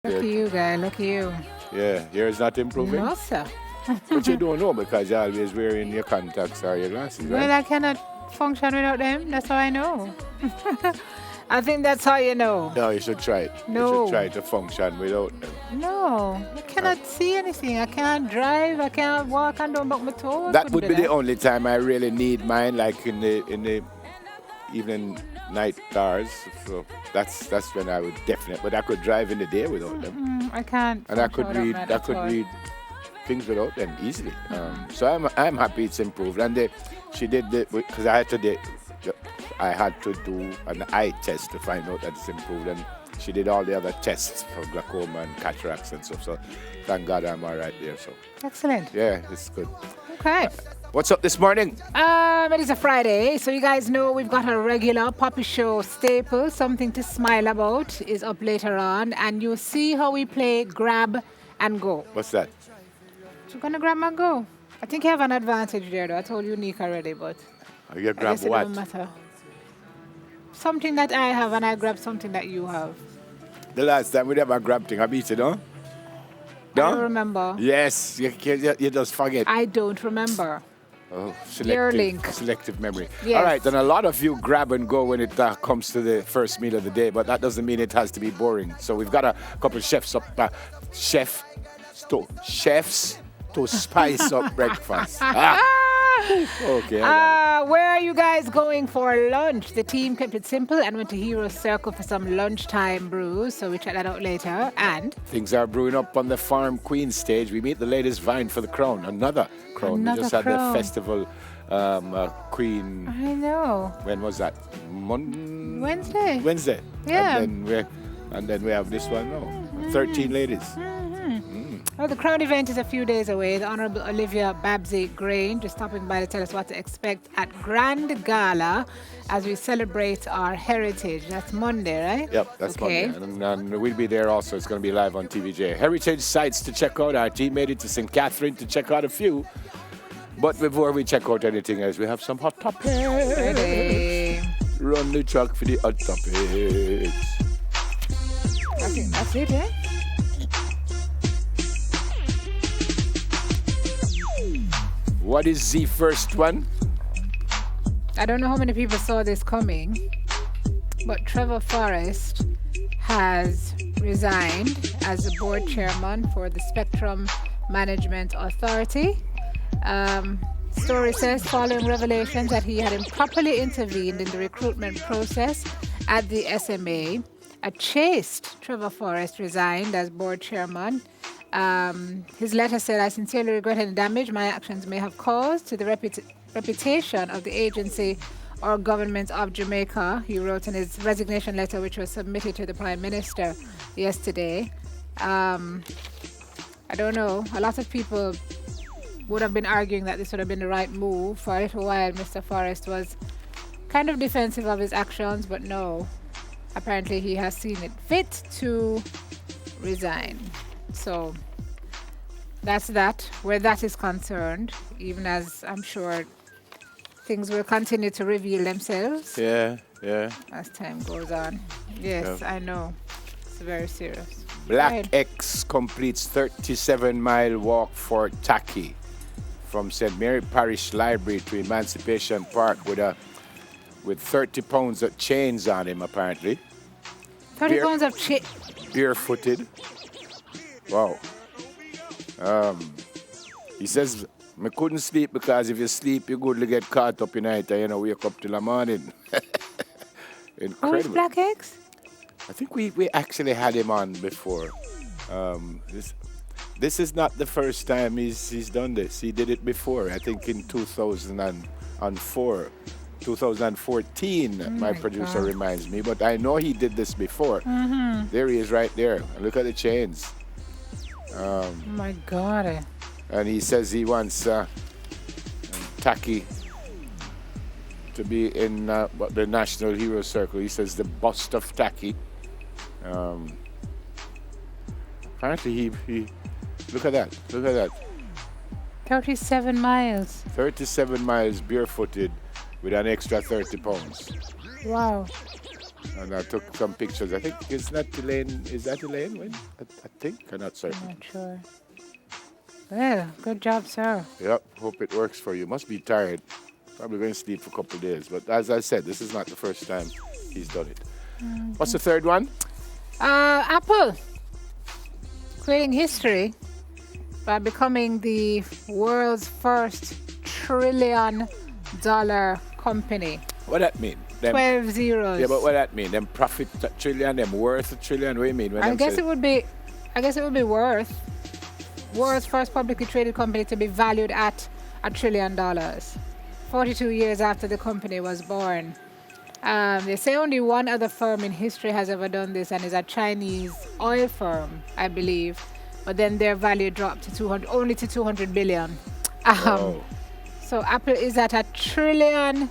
Lucky you, guy. Lucky you. Yeah, yours not improving? No, sir. But you don't know because you're always wearing your contacts or your glasses, Well, right? I cannot function without them. That's how I know. I think that's how you know. No, you should try it. You No. should try to function without them. No, I cannot see anything. I can't drive. I can't walk. I don't buck my toes. That Couldn't would do be the that. only time I really need mine, like in the evening night hours. So that's when I would definitely. But I could drive in the day without them, I can't. and I function could without read. mine I at could all. read things without them easily. So I'm happy it's improved. And she did because I had to do an eye test to find out that it's improved, and she did all the other tests for glaucoma and cataracts and stuff. So thank God I'm all right there. So Excellent. yeah, it's good. Okay. What's up this morning? It is a Friday, so you guys know we've got a regular Poppy Show staple. Something to smile about is up later on, and you'll see how we play grab and go. What's that? So we're gonna grab and go. I think you have an advantage there, though. I told you Nick already, but You I grab guess it what? don't matter. Something that I have, and I grab something that you have. The last time we never grabbed thing, I beat it, huh? I don't remember. Yes, you just forget. I don't remember. Oh, Your link. selective memory. Yes. All right, and a lot of you grab and go when it comes to the first meal of the day, but that doesn't mean it has to be boring. So we've got a couple chefs up, chefs to spice up breakfast. Okay. Where are you guys going for lunch? The team kept it simple and went to Hero Circle for some lunchtime brews, so we check that out later. And Things are brewing up on the Farm Queen stage. We meet the latest vying for the crown. Another crown. Another We just had crown. the festival Queen. I know. When was that? Wednesday. Wednesday. Yeah. And then we have this one now. 13 ladies. Well, the Crown event is a few days away. The Honorable Olivia Babsy Grange is stopping by to tell us what to expect at Grand Gala as we celebrate our heritage. That's Monday, right? Yep, that's okay. Monday. And we'll be there also. It's going to be live on TVJ. Heritage sites to check out. Our team made it to St. Catherine to check out a few. But before we check out anything else, we have some hot topics. Ready. Run the track for the hot topics. I think that's it, eh? What is the first one? I don't know how many people saw this coming, but Trevor Forrest has resigned as the board chairman for the Spectrum Management Authority. Story says, following revelations that he had improperly intervened in the recruitment process at the SMA, a chaste Trevor Forrest resigned as board chairman. His letter said, I sincerely regret any damage my actions may have caused to the reputation of the agency or government of Jamaica. He wrote in his resignation letter, which was submitted to the Prime Minister yesterday. I don't know. A lot of people would have been arguing that this would have been the right move. For a little while, Mr. Forrest was kind of defensive of his actions, but no. Apparently, he has seen it fit to resign. So that's that, where that is concerned, even as I'm sure things will continue to reveal themselves Yeah. as time goes on. Yes, Yeah. I know. It's very serious. Black Right. X completes 37-mile walk for Taki from St. Mary Parish Library to Emancipation Park with 30 pounds of chains on him, apparently. 30 Beer- pounds of Barefooted. Wow. He says, I couldn't sleep because if you sleep, you good to get caught up in night and wake up till the morning. Who is Incredible. Black Eggs? I think we actually had him on before. This is not the first time he's done this. He did it before. I think in 2004, 2014. My producer God. reminds me, but I know he did this before. There he is, right there. Look at the chains. Oh my God. And he says he wants Taki to be in the National Hero Circle. He says the bust of Taki. Apparently he look at that. 37 miles. 37 miles barefooted with an extra 30 pounds. Wow. And I took some pictures. I think it's not Elaine. Is that Elaine? I think. I'm not certain. Not sure. Well, good job, sir. Yep. Hope it works for you. Must be tired. Probably going to sleep for a couple of days. But as I said, this is not the first time he's done it. What's the third one? Apple creating history by becoming the world's first $1 trillion company. What that mean? 12 zeros. Yeah, but what that mean? Them profit a trillion, them worth a trillion. What do you mean? I guess it would be worth first publicly traded company to be valued at $1 trillion. 42 years after the company was born. They say only one other firm in history has ever done this, and is a Chinese oil firm, I believe. But then their value dropped to only to 200 billion. So Apple is at $1 trillion.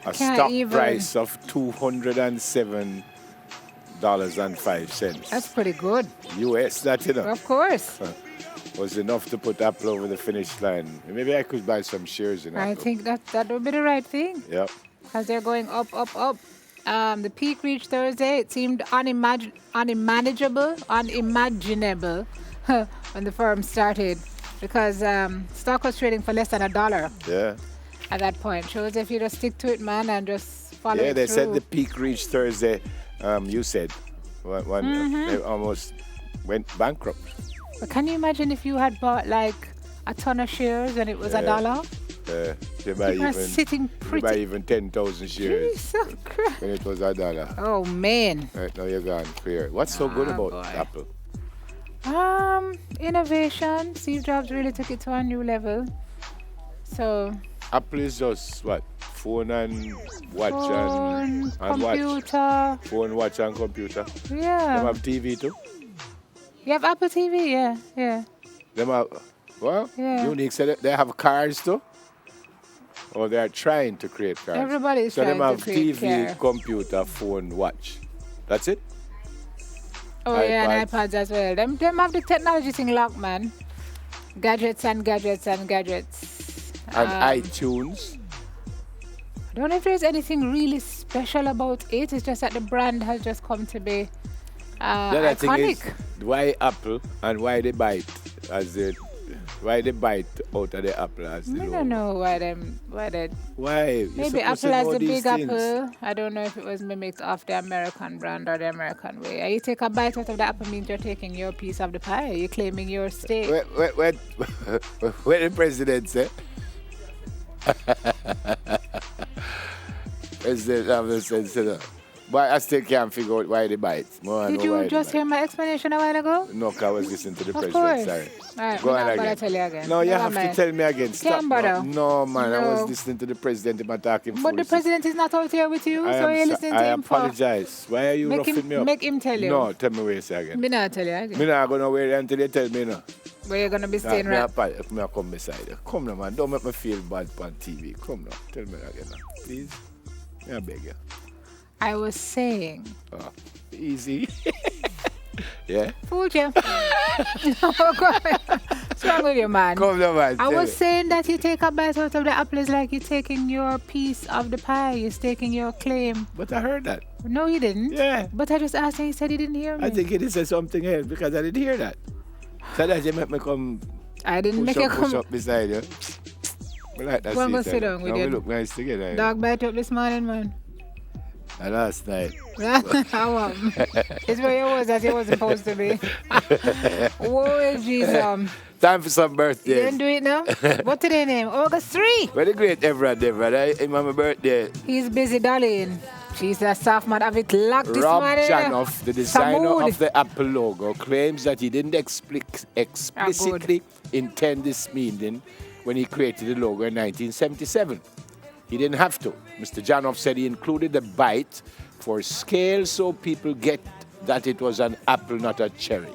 A stock price of $207.05. That's pretty good. US, that you know. Of course. Was enough to put Apple over the finish line. Maybe I could buy some shares in Apple. I think that would be the right thing. Yep. Because they're going up, up, up. The peak reached Thursday. It seemed unimaginable when the firm started, because stock was trading for less than $1. Yeah. At that point. Shows if you just stick to it, man, and just follow it Yeah, they through. said the peak reached Thursday. You said they almost went bankrupt. But can you imagine if you had bought like a ton of shares and it was $1? You buy You are sitting you buy even 10,000 shares Jesus Christ. when it was $1. Oh man. Right now you're gone clear. What's so good about boy. Apple? Innovation. Steve Jobs really took it to a new level. So Apple is just what? Phone and watch phone, and computer. watch. Phone, watch and computer. Yeah. Them have TV too. You have Apple TV, yeah. Them have, Yeah. Unique said they have cars too. Or they are trying to create cars. Everybody is so trying them have to create TV, car. computer, phone, watch. That's it? Oh yeah, and iPads. iPads as well. Them have the technology thing locked, man. Gadgets and gadgets and gadgets. And iTunes. I don't know if there's anything really special about it. It's just that the brand has just come to be The other thing is, iconic. why Apple and why they bite why they bite out of the Apple as the I logo? don't know why they. Why? You're Maybe supposed to Apple has know the these big things. apple. I don't know if it was mimicked off the American brand or the American way. You take a bite out of the apple means you're taking your piece of the pie. You're claiming your steak. What the president say? President have the sense to know. But I still can't figure out why they bite. Did you just hear my explanation a while ago? No, 'cause I was listening to the Of president. course. Sorry. All right, Go on I'm not again. gonna tell you again. No, you Never have to mind. tell me again. Stop. Can't bother. No, man. I was No. listening to the president. Him talking But the foolishness. president is not out here with you, so you're listening to I him for. apologize. Why are you Make roughing him- me up? make him tell you. No, tell me what you say again. Me not tell you again. Me not gonna wait until you tell me no. Where you're gonna be staying Me right. apologize. Me come beside you. Come now, man. Don't make me feel bad on TV. Come now. Tell me again now. Please. I beg you. I was saying. Oh, easy. Yeah? Fooled you. What's wrong with you, man? Come now, man. I tell was me. saying that you take a bite out of the apple is like you're taking your piece of the pie. You're taking your claim. But I heard that. No, you didn't. Yeah. But I just asked and he said he didn't hear me. I think it is something else because I didn't hear that. So that you make me come I didn't push make you up, push come. up beside you. I like that. Go and go seat, sit eh? down with Now we your look nice together. Dog bite up this morning, man. And last night. How it's where you was that you wasn't supposed to be. Whoa, Jesus. Time for some You birthdays. didn't do it now? What today name? August 3. Very great Everett, It's my birthday. He's busy, darling. Jesus, soft man, have it locked this Rob morning. Janoff, the designer Samud. of the Apple logo, claims that he didn't explicitly intend this meaning when he created the logo in 1977. He didn't have to. Mr. Janoff said he included the bite for scale so people get that it was an apple, not a cherry.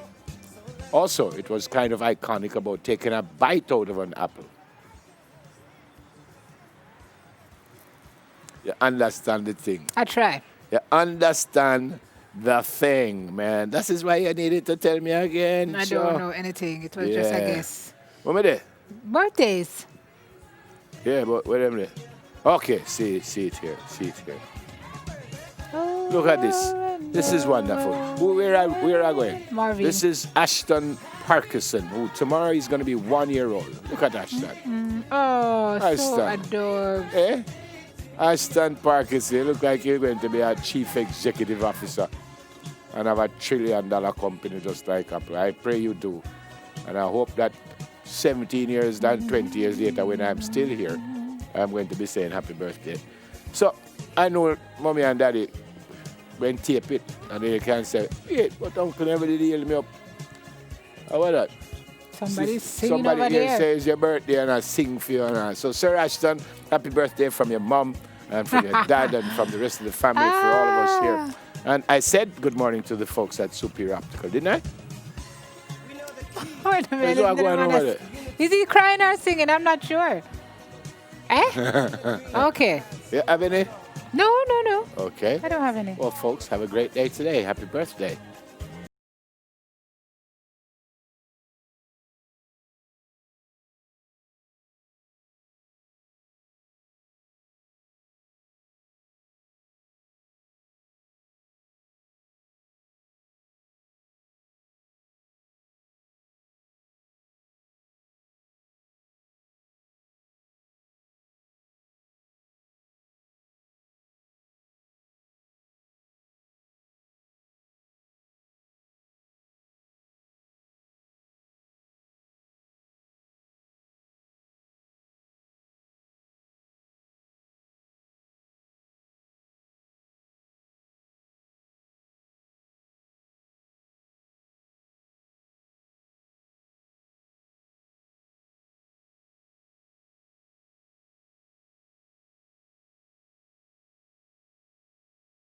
Also, it was kind of iconic about taking a bite out of an apple. You understand the thing. I try. You understand the thing, man. That is why you needed to tell me again. I sure. don't know anything. It was just a Yeah. guess. What am I there? Birthdays. Yeah, but where am I there? Okay, see it here. See it here. Look at this. This is wonderful. Where are going? Marvin. This is Ashton Parkinson, who tomorrow is going to be 1 year old. Look at Ashton. Oh, so Ashton. adorable. Eh? Ashton Parkinson, you look like you're going to be a chief executive officer and have $1 trillion company just like Apple. I pray you do. And I hope that 17 years and 20 years later, when I'm still here, I'm going to be saying happy birthday. So I know mommy and daddy when tape it, and they can say, wait, but uncle never did heal me up. How about that? Somebody's singing Somebody over here there. says your birthday and I sing for you. And so, Sir Ashton, happy birthday from your mom and from your dad and from the rest of the family, for all of us here. And I said good morning to the folks at Superior Optical, didn't I? Wait a minute. What's going on with it? Is he crying or singing? I'm not sure. Eh? Okay. You have any? No. Okay. I don't have any. Well, folks, have a great day today. Happy birthday.